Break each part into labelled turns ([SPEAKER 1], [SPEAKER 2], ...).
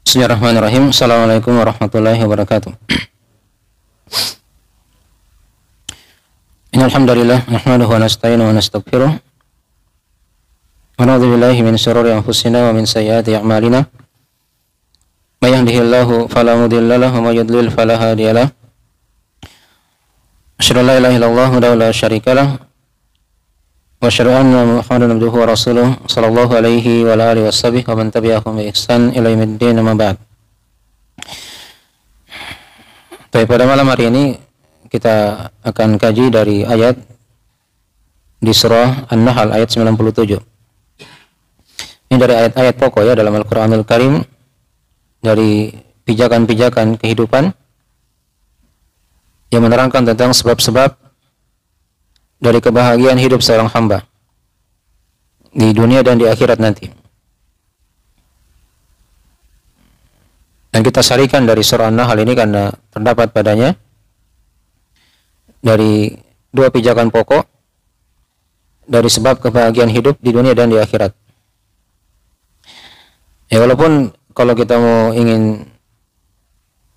[SPEAKER 1] Bismillahirrahmanirrahim. Assalamualaikum warahmatullahi wabarakatuh. Innal hamdalillah nahmaduhu wa nasta'inuhu wa nastaghfiruh. Wa na'udzu billahi min shururi anfusina wa min sayyiati a'malina. May yahdihillahu fala mudilla lahu wa may yudlil fala hadiya lahu. Asyhadu an la ilaha illallah wa la syarika lahu. Wa asyhadu anna Muhammadan abduhu wa rasuluh sallallahu alaihi wa alihi washabbihi wa man tabi'ahum bi ihsan ila yaumiddin, amma ba'd. Baik, pada malam hari ini kita akan kaji dari ayat di surah An-Nahl ayat 97. Ini dari ayat-ayat pokok ya dalam Al-Qur'anul Karim, dari pijakan-pijakan kehidupan yang menerangkan tentang sebab-sebab dari kebahagiaan hidup seorang hamba di dunia dan di akhirat nanti. Dan kita sarikan dari surah An-Nahl ini karena terdapat padanya dari dua pijakan pokok dari sebab kebahagiaan hidup di dunia dan di akhirat. Ya, walaupun kalau kita mau ingin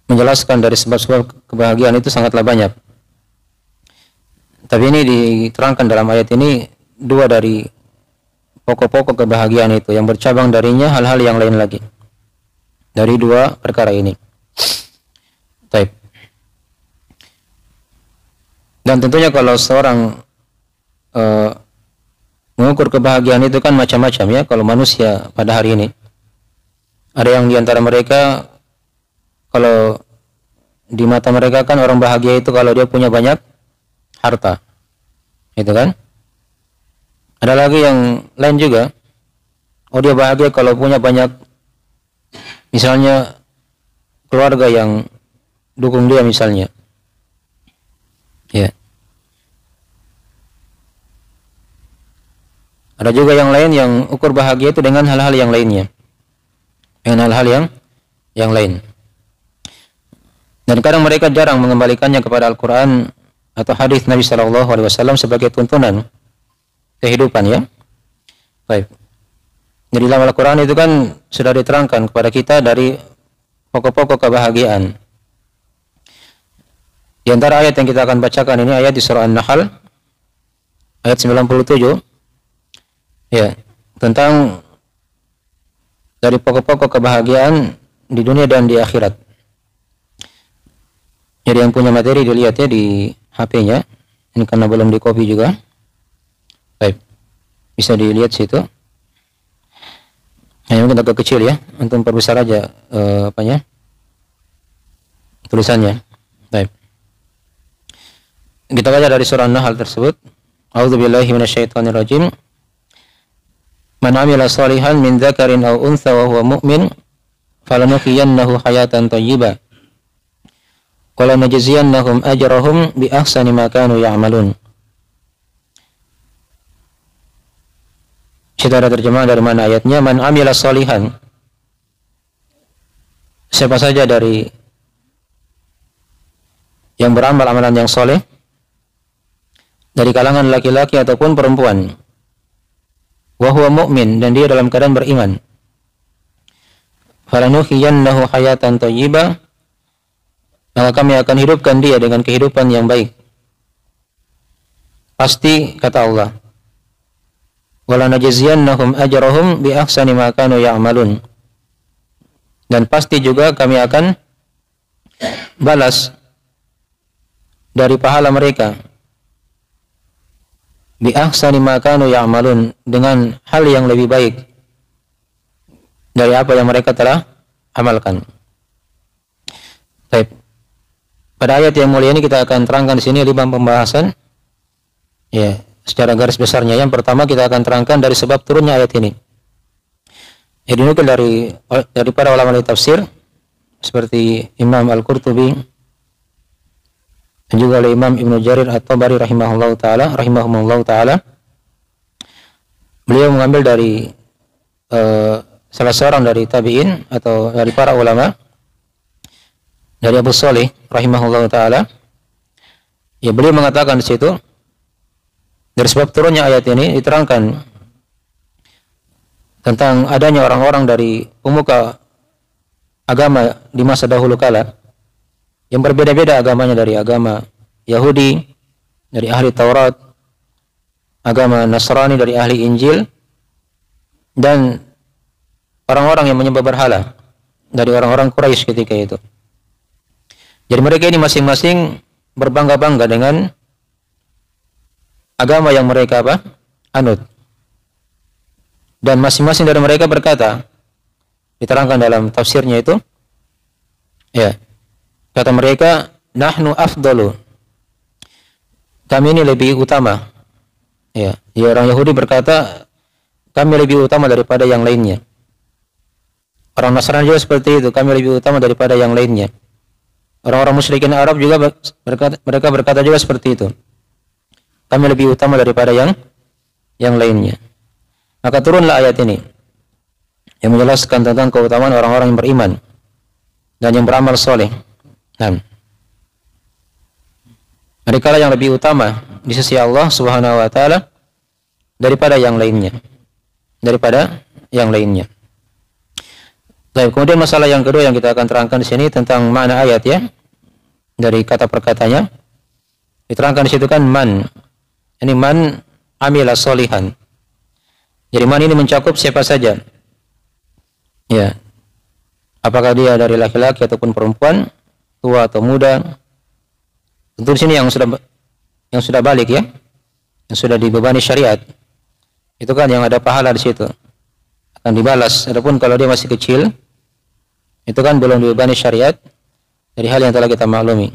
[SPEAKER 1] menjelaskan dari sebab-sebab kebahagiaan itu sangatlah banyak, tapi ini diterangkan dalam ayat ini dua dari pokok-pokok kebahagiaan itu, yang bercabang darinya hal-hal yang lain lagi dari dua perkara ini. Baik. Dan tentunya kalau seorang mengukur kebahagiaan itu kan macam-macam ya. Kalau manusia pada hari ini, ada yang diantara mereka kalau di mata mereka kan orang bahagia itu kalau dia punya banyak harta, itu kan. Ada lagi yang lain juga, oh dia bahagia kalau punya banyak, misalnya keluarga yang dukung dia misalnya, ya. Ada juga yang lain yang ukur bahagia itu dengan hal-hal yang lainnya, dengan hal-hal yang lain. Dan kadang mereka jarang mengembalikannya kepada Al-Quran atau hadis Nabi Shallallahu Alaihi Wasallam sebagai tuntunan kehidupan ya. Baik. Jadi dalam Al-Quran itu kan sudah diterangkan kepada kita dari pokok-pokok kebahagiaan. Di antara ayat yang kita akan bacakan ini ayat di surah An-Nahl ayat 97 ya, tentang dari pokok-pokok kebahagiaan di dunia dan di akhirat. Jadi yang punya materi dilihat ya di HP-nya. Ini karena belum di copy juga. Baik. Bisa dilihat situ. Hanya mungkin agak kecil ya. Antum perbesar aja apanya? Tulisannya. Baik. Kita baca dari surah An-Nahl tersebut. A'udzubillahi minasyaitonirrajim. Man 'amila shalihan min dzakarin aw untha wa huwa mu'min falanuhyiyannahu hayatan thayyibah. Wala najziyannahum ajrahum bi ahsani ma kanu ya'malun. Kita ada terjemahan dari mana ayatnya? Man amila shalihan, siapa saja dari yang beramal amalan yang soleh dari kalangan laki-laki ataupun perempuan, wa huwa mu'min, dan dia dalam keadaan beriman, falanuhyiyannahu hayatan thayyibah, maka kami akan hidupkan dia dengan kehidupan yang baik. Pasti kata Allah, wala najziyannahum ajrahum bi ahsani ma kanu ya'malun, dan pasti juga kami akan balas dari pahala mereka bi ahsani ma kanu ya'malun, dengan hal yang lebih baik dari apa yang mereka telah amalkan. Baik. Pada ayat yang mulia ini kita akan terangkan di sini 5 pembahasan. Ya, secara garis besarnya yang pertama kita akan terangkan dari sebab turunnya ayat ini. Ya, dinukil dari para ulama tafsir seperti Imam Al-Qurtubi dan juga oleh Imam Ibnu Jarir At-Tabari rahimahullahu taala. Beliau mengambil dari salah seorang dari tabi'in atau dari para ulama, dari Abu Shalih rahimahullahu taala. Ya, beliau mengatakan di situ dari sebab turunnya ayat ini diterangkan tentang adanya orang-orang dari pemuka agama di masa dahulu kala yang berbeda-beda agamanya, dari agama Yahudi, dari ahli Taurat, agama Nasrani dari ahli Injil, dan orang-orang yang menyembah berhala dari orang-orang Quraisy ketika itu. Jadi mereka ini masing-masing berbangga-bangga dengan agama yang mereka anut. Dan masing-masing dari mereka berkata, diterangkan dalam tafsirnya itu, ya, kata mereka, nahnu afdalu, kami ini lebih utama. Ya, orang Yahudi berkata, kami lebih utama daripada yang lainnya. Orang Nasrani juga seperti itu, kami lebih utama daripada yang lainnya. Orang-orang musyrikin Arab juga mereka berkata juga seperti itu, kami lebih utama daripada yang lainnya. Maka turunlah ayat ini yang menjelaskan tentang keutamaan orang-orang yang beriman dan yang beramal soleh. Nah, mereka lah yang lebih utama di sisi Allah Subhanahu wa taala daripada yang lainnya. Baik, kemudian masalah yang kedua yang kita akan terangkan di sini tentang makna ayat, ya. Dari kata perkatanya diterangkan di situ kan man. Ini man amila solihan. Jadi man ini mencakup siapa saja. Ya. Apakah dia dari laki-laki ataupun perempuan, tua atau muda. Tentu di sini yang sudah balik, ya. Yang sudah dibebani syariat. Itu kan yang ada pahala di situ. Akan dibalas. Adapun kalau dia masih kecil, itu kan belum dibebani syariat dari hal yang telah kita maklumi.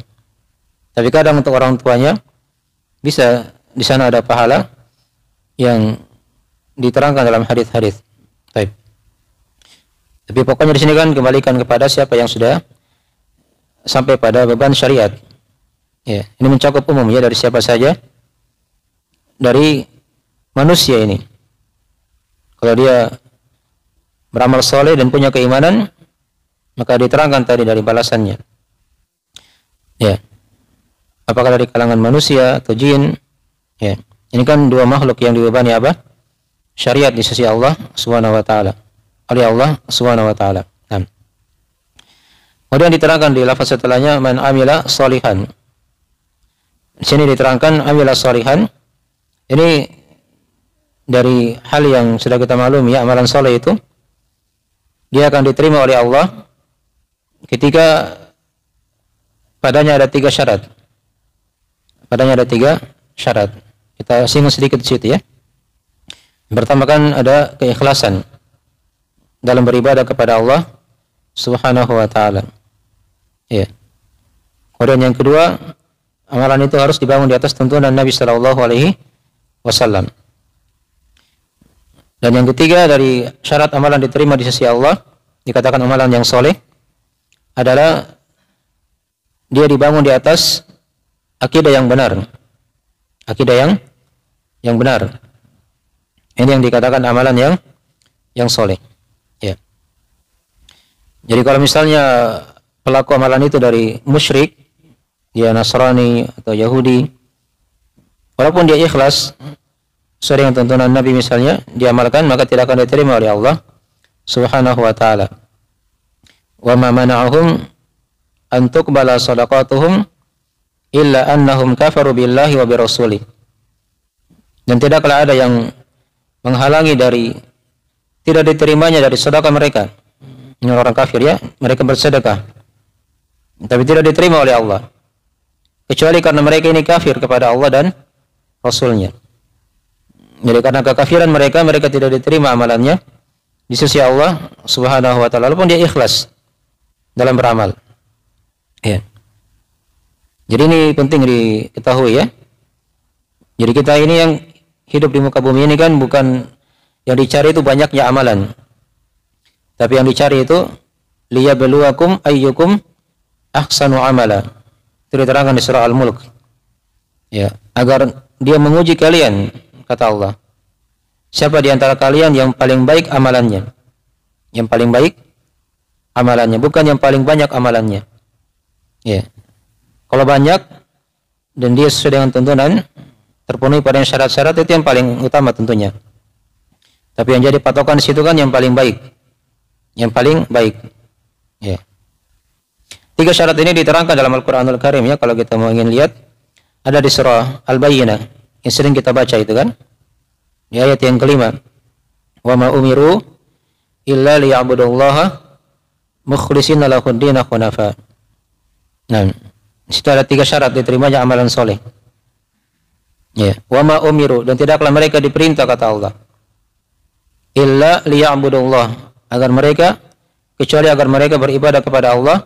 [SPEAKER 1] Tapi kadang untuk orang tuanya bisa di sana ada pahala yang diterangkan dalam hadis-hadis. Baik. Tapi pokoknya di sini kan kembalikan kepada siapa yang sudah sampai pada beban syariat. Ya, ini mencakup umum, ya, dari siapa saja dari manusia ini. Kalau dia beramal soleh dan punya keimanan, maka diterangkan tadi dari balasannya. Ya. Apakah dari kalangan manusia atau jin? Ya. Ini kan dua makhluk yang dibebani syariat di sisi Allah Subhanahu wa taala. Oleh Allah Subhanahu wa taala. Nah. Kemudian diterangkan di lafaz setelahnya man amila sholihan. Di sini diterangkan amila sholihan. Ini dari hal yang sudah kita maklumi, ya, amalan soleh itu dia akan diterima oleh Allah ketika padanya ada 3 syarat. Padanya ada 3 syarat. Kita singgung sedikit di situ, ya. Pertama kan ada keikhlasan dalam beribadah kepada Allah Subhanahu wa taala. Ya. Kemudian yang kedua, amalan itu harus dibangun di atas tuntunan Nabi sallallahu alaihi wasallam. Dan yang ketiga dari syarat amalan diterima di sisi Allah, dikatakan amalan yang soleh, adalah dia dibangun di atas akidah yang benar. Akidah yang benar. Ini yang dikatakan amalan yang soleh. Ya. Jadi kalau misalnya pelaku amalan itu dari musyrik, dia Nasrani atau Yahudi, walaupun dia ikhlas sesuai dengan tuntunan Nabi misalnya, diamalkan, maka tidak akan diterima oleh Allah Subhanahu wa taala. Wa ma mana'ahum an tuqbala shadaqatuhum illa annahum kafaru billahi wa birrasulih. Dan tidaklah ada yang menghalangi dari tidak diterimanya dari sedekah mereka. Ini orang kafir, ya, mereka bersedekah tapi tidak diterima oleh Allah, kecuali karena mereka ini kafir kepada Allah dan Rasulnya. Jadi karena kekafiran mereka tidak diterima amalannya di sisi Allah Subhanahu wa taala, walaupun dia ikhlas dalam beramal. Ya. Jadi ini penting diketahui, ya. Jadi kita ini yang hidup di muka bumi ini kan bukan yang dicari itu banyaknya amalan, tapi yang dicari itu liyabluwakum ayyukum ahsanu amala. Itu diterangkan di surah Al-Mulk. Ya, agar dia menguji kalian, kata Allah. Siapa di antara kalian yang paling baik amalannya? Yang paling baik amalannya, bukan yang paling banyak amalannya. Ya. Kalau banyak dan dia sesuai dengan tuntunan, terpenuhi pada syarat-syarat, itu yang paling utama tentunya. Tapi yang jadi patokan di situ kan yang paling baik. Yang paling baik. Ya. Tiga syarat ini diterangkan dalam Al-Qur'anul Karim ya, kalau kita mau ingin lihat ada di surah Al-Bayyinah yang sering kita baca itu kan. Di ayat yang kelima. Wa ma umiru illa liya'budullaha mukhlishina lahud-din hunafa. Nah, di situ ada tiga syarat diterimanya amalan soleh. Ya, wa ma umiru, dan tidaklah mereka diperintah kata Allah illa liya'budullah, agar mereka, kecuali agar mereka beribadah kepada Allah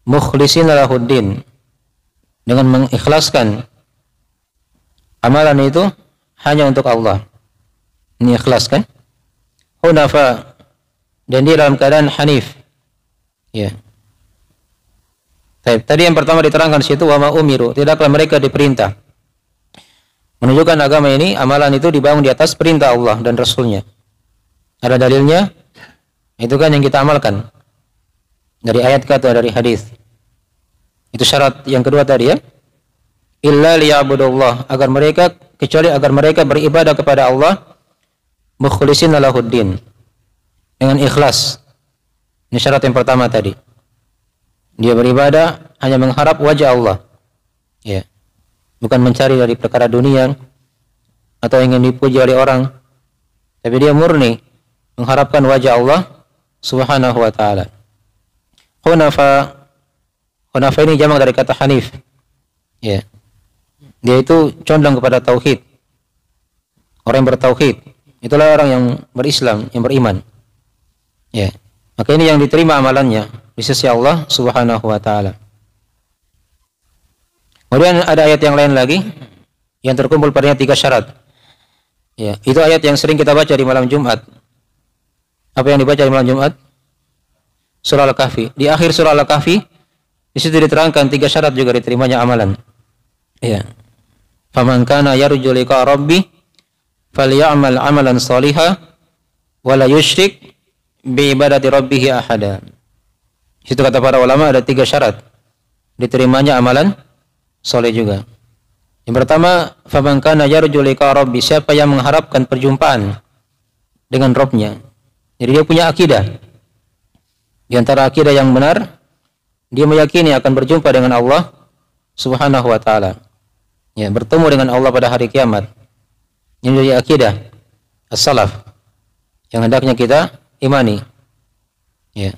[SPEAKER 1] mukhlishina lahud-din, dengan mengikhlaskan amalan itu hanya untuk Allah. Ini ikhlas kan? Hunafa, dan dia dalam keadaan hanif. Ya. Tadi yang pertama diterangkan di situ wa ma umiru, tidaklah mereka diperintah. Menunjukkan agama ini, amalan itu dibangun di atas perintah Allah dan Rasulnya. Ada dalilnya, itu kan yang kita amalkan. Dari ayat atau dari hadis. Itu syarat yang kedua tadi ya. Illa liya'budullah, agar mereka, kecuali agar mereka beribadah kepada Allah mukhlishina lahud-din, dengan ikhlas. Ini syarat yang pertama tadi. Dia beribadah hanya mengharap wajah Allah. Ya. Bukan mencari dari perkara dunia atau ingin dipuji oleh orang. Tapi dia murni mengharapkan wajah Allah Subhanahu wa taala. Hunafa. Hunafa ini jamak dari kata hanif. Ya. Dia itu condong kepada tauhid. Orang yang bertauhid, itulah orang yang berislam, yang beriman. Ya. Maka ini yang diterima amalannya di sisi Allah Subhanahu wa taala. Kemudian ada ayat yang lain lagi yang terkumpul padanya tiga syarat. Ya, itu ayat yang sering kita baca di malam Jumat. Apa yang dibaca di malam Jumat? Surah Al-Kahfi. Di akhir surah Al-Kahfi di situ diterangkan tiga syarat juga diterimanya amalan. Ya. Faman kana yarju liqa rabbih falyamal amalan shalihan wa la yusyrik bi ibadati rabbih ahada. Situ kata para ulama ada tiga syarat diterimanya amalan soleh juga. Yang pertama, faman kana yarju liqa rabbi, siapa yang mengharapkan perjumpaan dengan Rabbnya. Jadi dia punya akidah. Di antara akidah yang benar, dia meyakini akan berjumpa dengan Allah Subhanahu wa taala. Ya, bertemu dengan Allah pada hari kiamat. Ini dari akidah as-salaf yang hendaknya kita imani. Ya.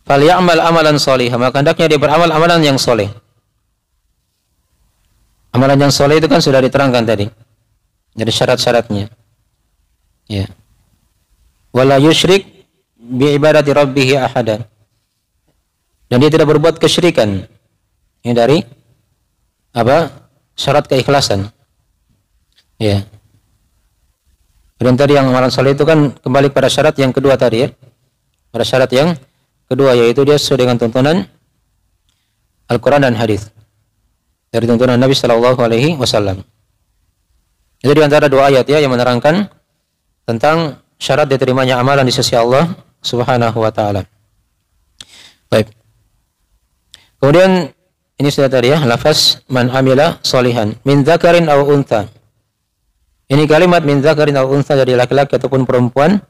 [SPEAKER 1] Falyamal amalan shalihan, maka hendaknya dia beramal amalan yang soleh. Amalan yang soleh itu kan sudah diterangkan tadi. Jadi syarat-syaratnya. Ya. Wala yusyrik bi ibadati rabbih ahadan. Dan dia tidak berbuat kesyirikan. Ini dari apa? Syarat keikhlasan. Ya. Dan tadi yang amalan soleh itu kan kembali pada syarat yang kedua tadi ya. Pada syarat yang kedua, yaitu dia sesuai dengan tuntunan Al-Quran dan hadis. Dari tuntunan Nabi Sallallahu Alaihi Wasallam. Itu di antara dua ayat ya yang menerangkan tentang syarat diterimanya amalan di sisi Allah Subhanahu Wa Taala. Baik. Kemudian ini sudah tadi ya, lafaz man amila solihan min dzakarin aw untha. Ini kalimat min dzakarin aw untha dari laki-laki ataupun perempuan.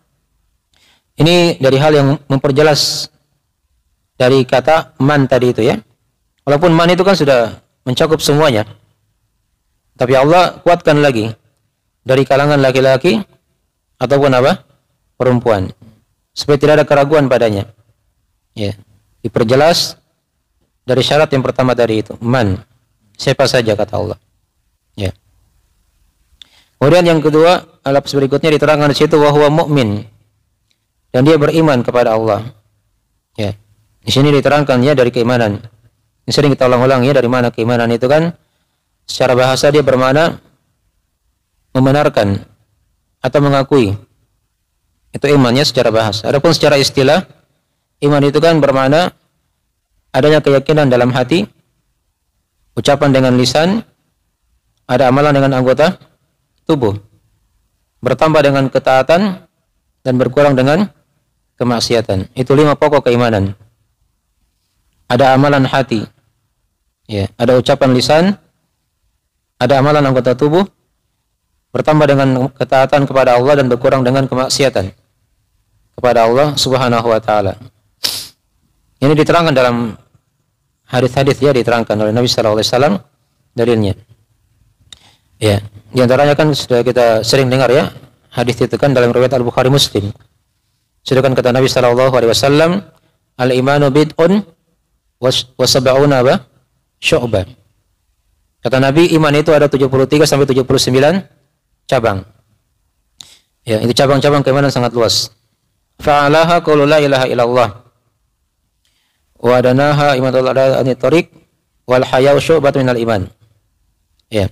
[SPEAKER 1] Ini dari hal yang memperjelas dari kata man tadi itu ya. Walaupun man itu kan sudah mencakup semuanya. Tapi Allah kuatkan lagi dari kalangan laki-laki ataupun apa? Perempuan. Supaya tidak ada keraguan padanya. Ya, diperjelas dari syarat yang pertama tadi itu, man. Siapa saja kata Allah. Ya. Kemudian yang kedua, lafaz berikutnya diterangkan di situ wa huwa mu'min. Dan dia beriman kepada Allah. Ya. Di sini diterangkan ya dari keimanan. Ini sering kita ulang-ulang ya, dari mana keimanan itu kan secara bahasa dia bermakna membenarkan atau mengakui. Itu imannya secara bahasa. Adapun secara istilah, iman itu kan bermakna adanya keyakinan dalam hati, ucapan dengan lisan, ada amalan dengan anggota tubuh, bertambah dengan ketaatan dan berkurang dengan kemaksiatan. Itu 5 pokok keimanan. Ada amalan hati, ya, ada ucapan lisan, ada amalan anggota tubuh, bertambah dengan ketaatan kepada Allah dan berkurang dengan kemaksiatan kepada Allah Subhanahu wa taala. Ini diterangkan dalam hadis-hadis ya diterangkan oleh Nabi sallallahu alaihi wasallam dalilnya. Ya, di antaranya kan sudah kita sering dengar ya, hadis itu kan dalam riwayat Al-Bukhari Muslim. Sedangkan kata Nabi sallallahu alaihi wasallam, al-imanu bid'un wa sab'una syu'bah. Kata Nabi, iman itu ada 73 sampai 79 cabang. Ya, itu cabang-cabang keimanan sangat luas. Fa'alaha qulu la ilaha illallah. Wa adanaha imatul adani tariq wal haya'u syu'batun minal iman. Ya.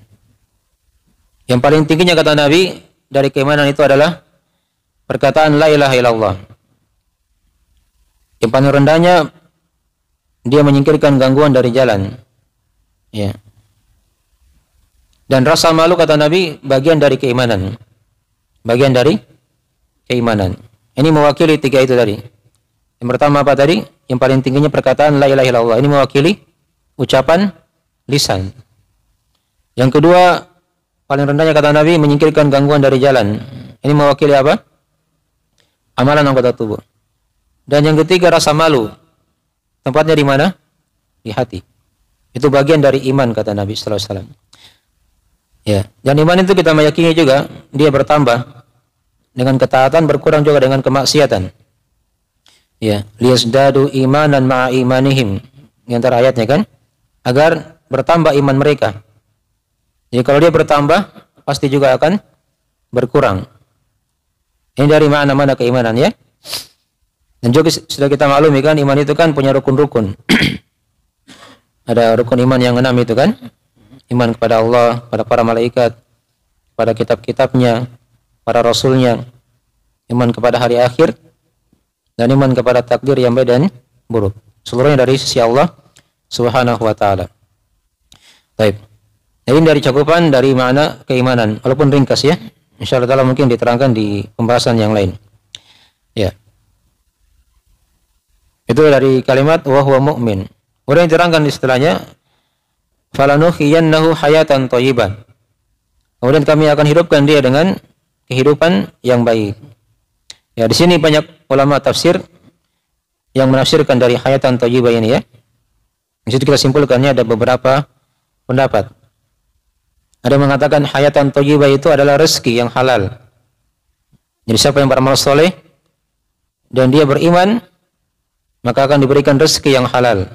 [SPEAKER 1] Yang paling tingginya kata Nabi dari keimanan itu adalah perkataan la ilaha illallah. Yang paling rendahnya dia menyingkirkan gangguan dari jalan. Ya. Dan rasa malu kata Nabi bagian dari keimanan. Bagian dari keimanan. Ini mewakili tiga itu tadi. Yang pertama apa tadi? Yang paling tingginya perkataan la ilaha illallah. Ini mewakili ucapan lisan. Yang kedua, paling rendahnya kata Nabi menyingkirkan gangguan dari jalan. Ini mewakili apa? Amalan anggota tubuh. Dan yang ketiga rasa malu. Tempatnya di mana? Di hati. Itu bagian dari iman kata Nabi sallallahu alaihi wasallam. Ya, dan iman itu kita meyakini juga dia bertambah dengan ketaatan, berkurang juga dengan kemaksiatan. Ya, liyazdadu imanan ma'a imanihim. Di antara ayatnya kan, agar bertambah iman mereka. Jadi kalau dia bertambah, pasti juga akan berkurang. Ini dari mana-mana keimanan ya. Dan juga sudah kita maklumi kan, iman itu kan punya rukun-rukun. Ada rukun iman yang 6 itu kan. Iman kepada Allah, pada para malaikat, pada kitab-kitabnya, para rasulnya. Iman kepada hari akhir. Dan iman kepada takdir yang baik dan buruk. Seluruhnya dari sisi Allah Subhanahu wa ta'ala. Baik. Ini dari cakupan dari makna keimanan, walaupun ringkas ya. Insyaallah taala mungkin diterangkan di pembahasan yang lain. Ya. Itu dari kalimat wa huwa mu'min. Kemudian diterangkan di setelahnya falanuhyiyannahu hayatan thayyibah. Kemudian kami akan hidupkan dia dengan kehidupan yang baik. Ya, di sini banyak ulama tafsir yang menafsirkan dari hayatan thayyibah ini ya. Di situ kita simpulkannya ada beberapa pendapat. Ada yang mengatakan hayatan thayyibah itu adalah rezeki yang halal. Jadi siapa yang beramal soleh dan dia beriman, maka akan diberikan rezeki yang halal.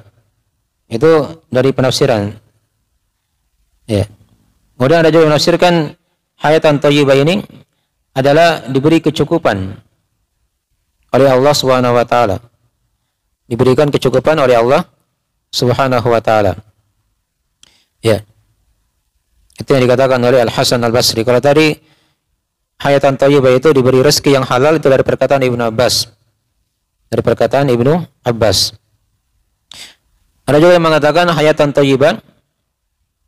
[SPEAKER 1] Itu dari penafsiran. Ya. Kemudian ada juga yang menafsirkan hayatan thayyibah ini adalah diberi kecukupan oleh Allah Subhanahu wa taala. Diberikan kecukupan oleh Allah Subhanahu wa taala. Ya. Itu yang dikatakan oleh Al-Hasan Al-Basri. Kalau tadi hayatan thayyibah itu diberi rezeki yang halal, itu dari perkataan Ibnu Abbas. Dari perkataan Ibnu Abbas. Ada juga yang mengatakan hayatan thayyibah,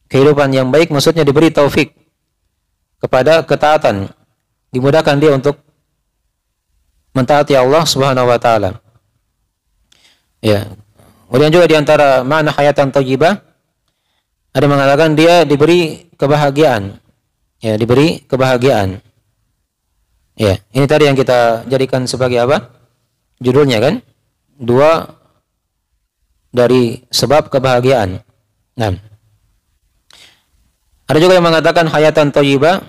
[SPEAKER 1] kehidupan yang baik, maksudnya diberi taufik kepada ketaatan. Dimudahkan dia untuk mentaati Allah Subhanahu wa taala. Ya. Kemudian juga di antara makna hayatan thayyibah ada yang mengatakan dia diberi kebahagiaan. Ya, diberi kebahagiaan. Ya, ini tadi yang kita jadikan sebagai apa? Judulnya kan? 2 dari sebab kebahagiaan. Nah. Ada juga yang mengatakan hayatan thayyibah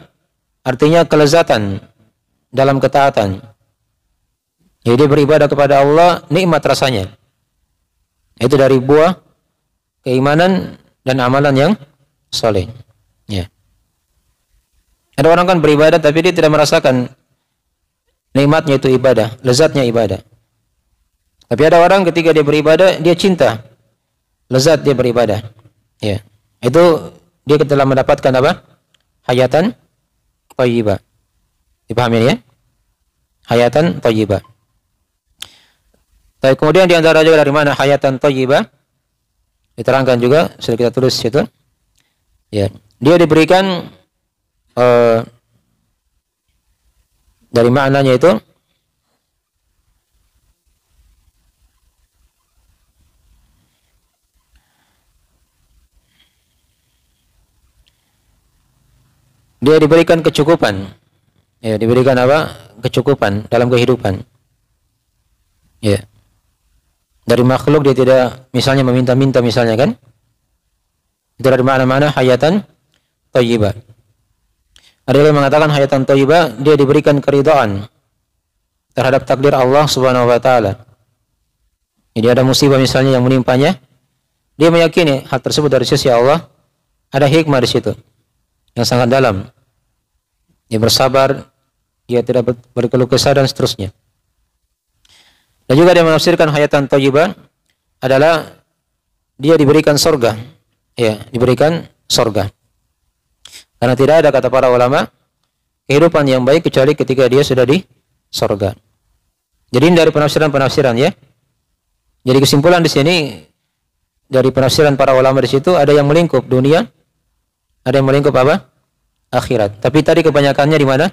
[SPEAKER 1] artinya kelezatan dalam ketaatan. Jadi dia beribadah kepada Allah nikmat rasanya. Itu dari buah keimanan dan amalan yang soleh. Ya. Ada orang kan beribadah tapi dia tidak merasakan nikmatnya itu ibadah, lezatnya ibadah. Tapi ada orang ketika dia beribadah, dia cinta lezat dia beribadah. Ya. Itu dia telah mendapatkan apa? Hayatan thayyibah. Dipahami ya? Hayatan thayyibah. Tapi kemudian di antara juga dari mana hayatan thayyibah? Diterangkan juga, sudah kita tulis situ. Ya, dia diberikan dari maknanya itu dia diberikan kecukupan. Ya, diberikan apa? Kecukupan dalam kehidupan. Ya. Dari makhluk dia tidak misalnya meminta-minta misalnya kan. Itu dari mana-mana hayatan thayyibah. Ada yang mengatakan hayatan thayyibah dia diberikan keridhaan terhadap takdir Allah Subhanahu wa taala. Jadi ada musibah misalnya yang menimpanya, dia meyakini hal tersebut dari sisi Allah, ada hikmah di situ yang sangat dalam. Dia bersabar, dia tidak berkeluh kesah dan seterusnya. Dan juga dia menafsirkan hayatan thayyibah adalah dia diberikan surga. Ya, diberikan surga. Karena tidak ada, kata para ulama, kehidupan yang baik kecuali ketika dia sudah di surga. Jadi ini dari penafsiran-penafsiran ya. Jadi kesimpulan di sini dari penafsiran para ulama di situ ada yang melingkup dunia, ada yang melingkup apa? Akhirat. Tapi tadi kebanyakannya di mana?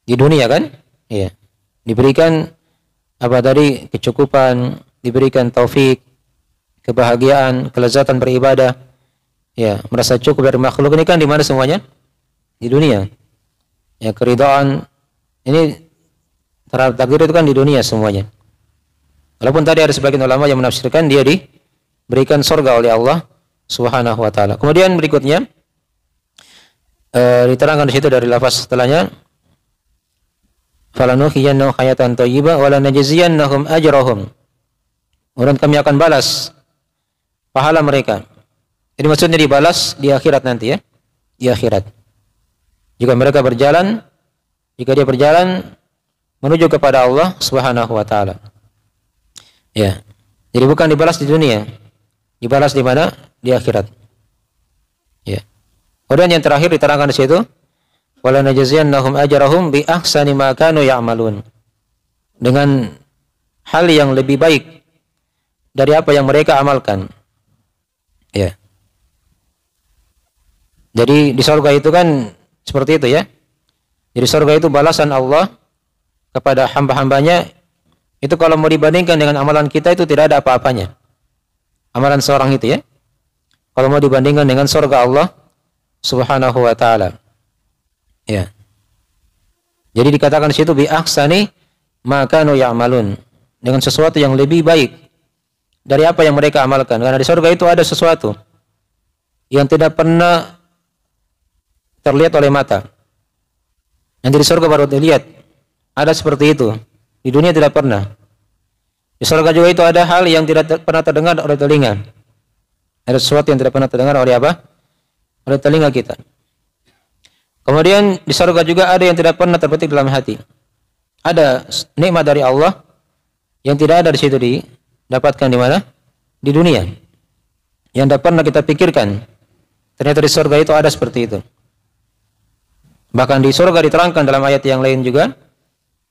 [SPEAKER 1] Di dunia kan? Iya. Diberikan apa tadi? Kecukupan, diberikan taufik, kebahagiaan, kelezatan beribadah. Ya, merasa cukup dari makhluk ini kan di mana semuanya? Di dunia. Ya, keridhaan ini terhadap takdir itu kan di dunia semuanya. Walaupun tadi ada sebagian ulama yang menafsirkan dia diberikan surga oleh Allah Subhanahu wa taala. Kemudian berikutnya diterangkan di situ dari lafaz setelahnya, falanuhyiyannahu hayatan thayyibah wa lanajziyannahum ajrahum. Kemudian kami akan balas pahala mereka. Jadi maksudnya dibalas di akhirat nanti ya. Di akhirat. Jika mereka berjalan, jika dia berjalan menuju kepada Allah Subhanahu wa taala. Ya. Jadi bukan dibalas di dunia. Dibalas di mana? Di akhirat. Ya. Kemudian yang terakhir diterangkan di situ, wala najziyannahum ajrahum bi ahsani ma kanu ya'malun. Dengan hal yang lebih baik dari apa yang mereka amalkan. Ya. Jadi di surga itu kan seperti itu ya. Jadi surga itu balasan Allah kepada hamba-hambanya. Itu kalau mau dibandingkan dengan amalan kita itu tidak ada apa-apanya. Amalan seorang itu ya. Kalau mau dibandingkan dengan surga Allah Subhanahu wa taala. Ya. Jadi dikatakan di situ bi ahsani ma kanu ya'malun, dengan sesuatu yang lebih baik dari apa yang mereka amalkan. Karena di surga itu ada sesuatu yang tidak pernah terlihat oleh mata. Nanti di surga baru dilihat. Ada seperti itu. Di dunia tidak pernah. Di surga juga itu ada hal yang tidak pernah terdengar oleh telinga. Ada sesuatu yang tidak pernah terdengar oleh apa? Oleh telinga kita. Kemudian di surga juga ada yang tidak pernah terbetik dalam hati. Ada nikmat dari Allah yang tidak ada di situ didapatkan di mana? Di dunia. Yang tidak pernah kita pikirkan. Ternyata di surga itu ada seperti itu. Bahkan di surga diterangkan dalam ayat yang lain juga.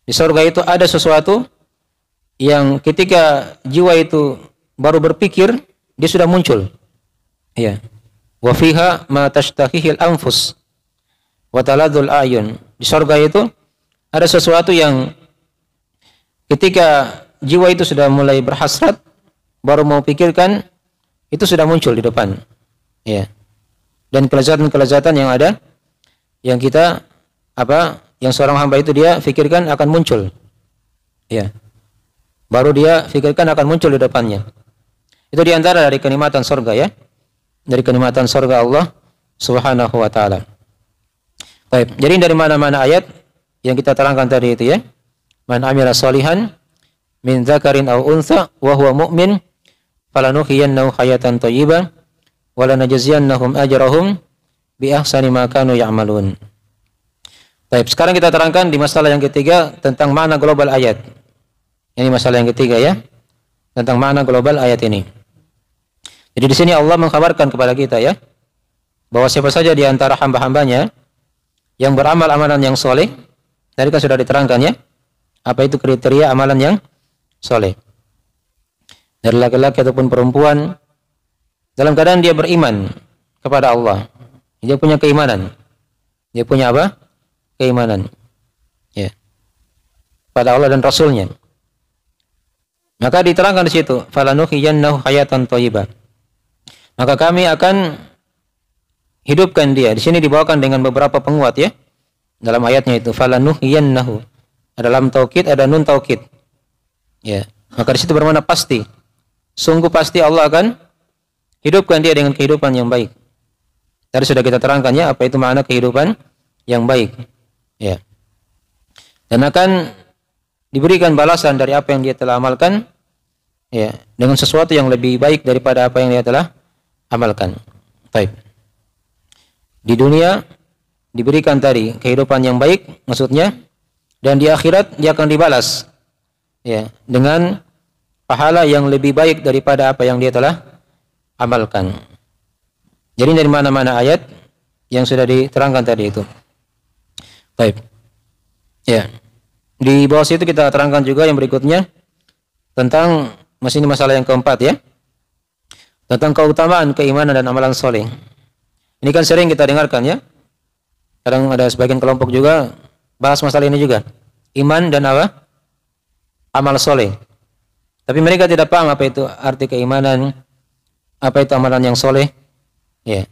[SPEAKER 1] Di surga itu ada sesuatu yang ketika jiwa itu baru berpikir, dia sudah muncul. Ya. Wa fiha ma tashtahihil anfus wa taladul ayun. Di surga itu ada sesuatu yang ketika jiwa itu sudah mulai berhasrat, baru mau pikirkan, itu sudah muncul di depan. Ya. Dan kelezatan-kelezatan yang ada, yang kita yang seorang hamba itu dia fikirkan akan muncul. Ya. Baru dia fikirkan akan muncul di depannya. Itu diantara dari kenikmatan surga ya. Dari kenikmatan surga Allah Subhanahu wa taala. Baik, jadi dari mana-mana ayat yang kita terangkan tadi itu ya. Man amila sholihan min dzakarin aw untha wa huwa mu'min falanuhyiyannahu hayatan thayyibah wa lanajziyannahum ajrahum bi ahsani ma kanu ya'malun. Baik, sekarang kita terangkan di masalah yang ketiga tentang makna global ayat. Ini masalah yang ketiga ya, tentang makna global ayat ini. Jadi di sini Allah mengkhabarkan kepada kita ya, bahwa siapa saja di antara hamba-hambanya yang beramal amalan yang soleh, tadi kan sudah diterangkan ya, apa itu kriteria amalan yang soleh. Dari laki-laki ataupun perempuan, dalam keadaan dia beriman kepada Allah, dia punya keimanan, dia punya apa? Keimanan, ya, pada Allah dan Rasulnya. Maka diterangkan di situ, falanuhyiyannahu hayatan thayyibah. Maka kami akan hidupkan dia. Di sini dibawakan dengan beberapa penguat ya. Dalam ayatnya itu falanuhyiyannahu. Ada lam taukid, ada nun taukid. Ya. Maka di situ bermakna pasti. Sungguh pasti Allah akan hidupkan dia dengan kehidupan yang baik. Tadi sudah kita terangkan ya apa itu makna kehidupan yang baik. Ya. Dan akan diberikan balasan dari apa yang dia telah amalkan ya dengan sesuatu yang lebih baik daripada apa yang dia telah amalkan. Baik. Di dunia diberikan tadi kehidupan yang baik maksudnya, dan di akhirat dia akan dibalas ya dengan pahala yang lebih baik daripada apa yang dia telah amalkan. Jadi dari mana-mana ayat yang sudah diterangkan tadi itu. Baik. Ya. Di bawah situ kita terangkan juga yang berikutnya tentang masih ini masalah yang keempat ya. Tentang keutamaan keimanan dan amalan soleh. Ini kan sering kita dengarkan ya. Kadang ada sebagian kelompok juga bahas masalah ini juga. Iman dan apa? Amal soleh. Tapi mereka tidak paham apa itu arti keimanan, apa itu amalan yang soleh. Ya.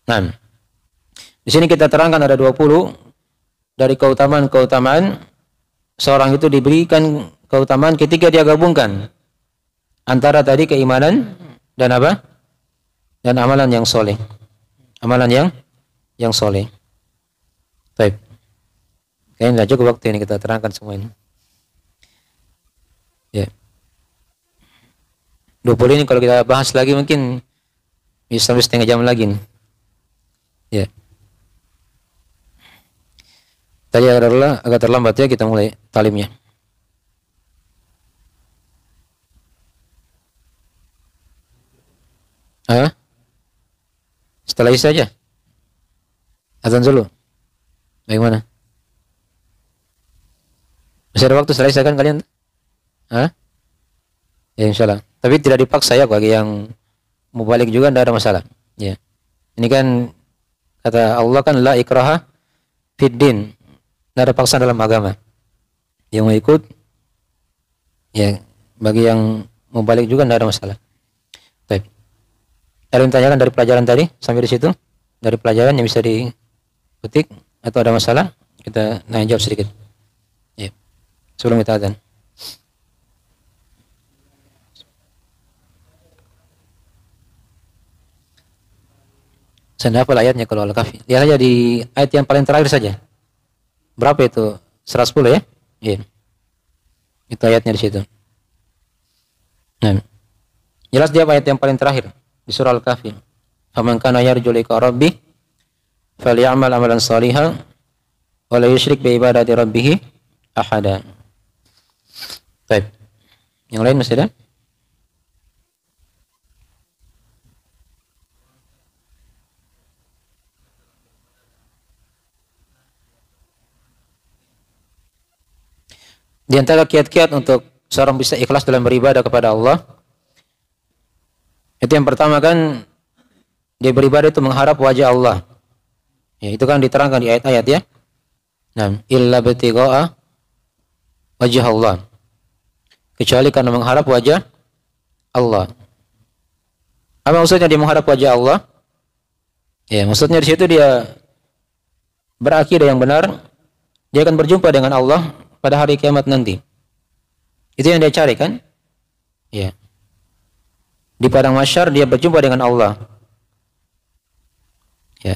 [SPEAKER 1] Nah, di sini kita terangkan ada 20 dari keutamaan-keutamaan seorang itu diberikan keutamaan ketika dia gabungkan antara tadi keimanan dan apa? Dan amalan yang soleh. Amalan yang soleh. Baik. Kayaknya tidak cukup waktu ini kita terangkan semua ini. Ya. 20 ini kalau kita bahas lagi mungkin bisa sampai setengah jam lagi nih. Ya. Tadi agak terlambat ya kita mulai talimnya. Setelah Isya saja. Azan dulu. Bagaimana? Masih ada waktu setelah Isya kan kalian? Ya insyaallah. Tapi tidak dipaksa ya bagi yang mau balik juga tidak ada masalah. Ya. Ini kan kata Allah kan la ikraha fid din. Tidak ada paksaan dalam agama. Yang mau ikut ya bagi yang mau balik juga tidak ada masalah. Baik. Ada yang tanyakan dari pelajaran tadi sampai di situ? Dari pelajaran yang bisa dipetik atau ada masalah? Kita nanya jawab sedikit. Ya. Sebelum kita adzan. Saya hafal ayatnya kalau Al-Kahfi. Lihat aja di ayat yang paling terakhir saja. Berapa itu? 110 ya? Iya. Itu ayatnya di situ. Nah. Jelas dia ayat yang paling terakhir di surah Al-Kahfi. Faman kana yarju liqa rabbih falyamal amalan shalihan wa la yusyrik bi ibadati rabbih ahada. Baik. Yang lain masih ada? Di antara kiat-kiat untuk seorang bisa ikhlas dalam beribadah kepada Allah, itu yang pertama kan dia beribadah itu mengharap wajah Allah. Ya, itu kan diterangkan di ayat-ayat ya. Nah, illa btigha'a wajh Allah. Kecuali karena mengharap wajah Allah. Apa maksudnya dia mengharap wajah Allah? Ya, maksudnya di situ dia berakidah yang benar, dia akan berjumpa dengan Allah pada hari kiamat nanti. Itu yang dia cari kan? Ya. Di padang mahsyar dia berjumpa dengan Allah. Ya.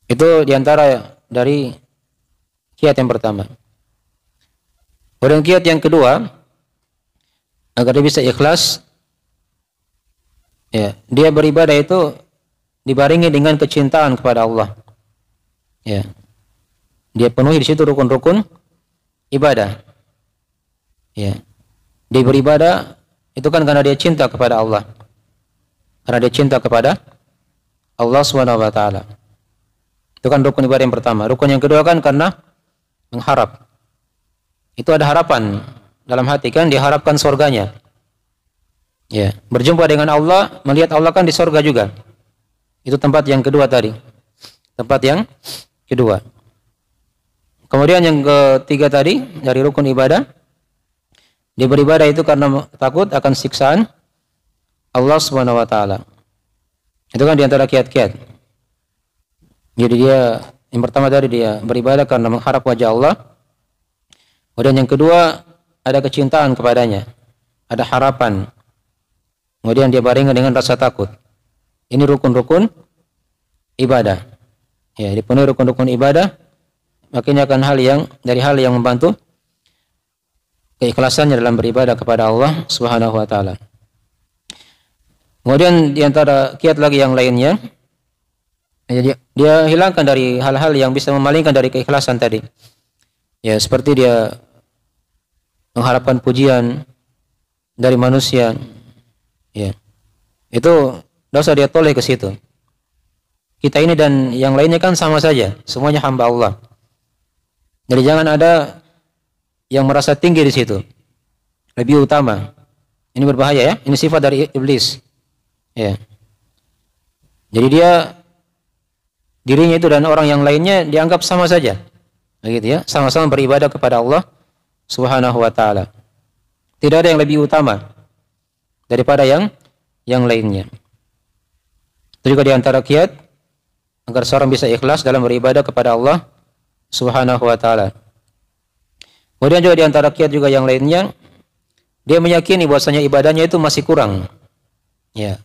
[SPEAKER 1] Itu diantara dari kiat yang pertama. Kemudian kiat yang kedua, agar dia bisa ikhlas, ya, dia beribadah itu dibarengi dengan kecintaan kepada Allah. Ya. Dia penuhi di situ rukun-rukun ibadah. Ya. Dia beribadah itu kan karena dia cinta kepada Allah. Karena dia cinta kepada Allah Subhanahu wa taala. Itu kan rukun ibadah yang pertama. Rukun yang kedua kan karena mengharap. Itu ada harapan dalam hati kan, diharapkan surganya. Ya, berjumpa dengan Allah, melihat Allah kan di surga juga. Itu tempat yang kedua tadi. Tempat yang kedua. Kemudian yang ketiga tadi dari rukun ibadah, dia beribadah itu karena takut akan siksaan Allah Subhanahu wa taala. Itu kan di antara kiat-kiat. Jadi dia yang pertama tadi dia beribadah karena mengharap wajah Allah. Kemudian yang kedua ada kecintaan kepadanya, ada harapan. Kemudian dia barengan dengan rasa takut. Ini rukun-rukun ibadah. Ya, dipenuhi rukun-rukun ibadah, makanya akan dari hal yang membantu keikhlasannya dalam beribadah kepada Allah Subhanahu wa taala. Kemudian di antara kiat lagi yang lainnya, dia hilangkan dari hal-hal yang bisa memalingkan dari keikhlasan tadi. Ya, seperti dia mengharapkan pujian dari manusia. Ya. Itu tidak usah dia toleh ke situ. Kita ini dan yang lainnya kan sama saja, semuanya hamba Allah. Jadi jangan ada yang merasa tinggi di situ, lebih utama. Ini berbahaya ya. Ini sifat dari iblis. Ya. Jadi dirinya itu dan orang yang lainnya dianggap sama saja. Begitu ya, sama-sama beribadah kepada Allah Subhanahu wa taala. Tidak ada yang lebih utama daripada yang lainnya. Itu juga di antara kiat agar seorang bisa ikhlas dalam beribadah kepada Allah Subhanahu wa taala. Kemudian juga di antara kiat juga yang lainnya, dia meyakini bahwasanya ibadahnya itu masih kurang. Ya.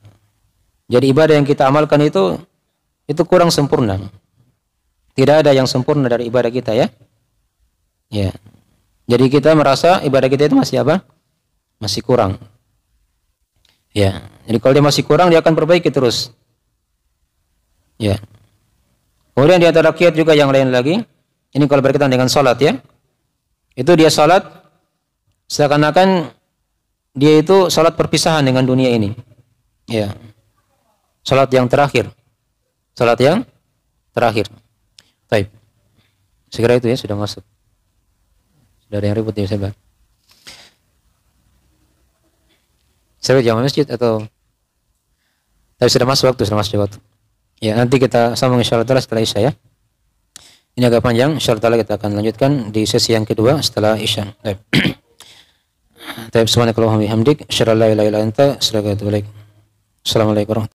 [SPEAKER 1] Jadi ibadah yang kita amalkan itu kurang sempurna. Tidak ada yang sempurna dari ibadah kita ya. Ya. Jadi kita merasa ibadah kita itu masih apa? Masih kurang. Ya. Jadi kalau dia masih kurang, dia akan perbaiki terus. Ya. Kemudian di antara kiat juga yang lain lagi, ini kalau berkaitan dengan salat ya. Itu dia salat seakan-akan dia itu salat perpisahan dengan dunia ini. Ya. Salat yang terakhir. Salat yang terakhir. Baik. Segera itu ya sudah masuk. Sudah ada yang ribut ya saya. Saya jangan masjid atau tapi sudah masuk waktu. Ya, nanti kita sambung insyaallah setelah Isya ya. Ini agak panjang, insyaallah kita akan lanjutkan di sesi yang kedua setelah Isya. Baik. Subhanakallahumma wa bihamdik, asyhadu an la ilaha illa anta, astaghfiruka wa atubu ilaik. Assalamualaikum warahmatullahi wabarakatuh.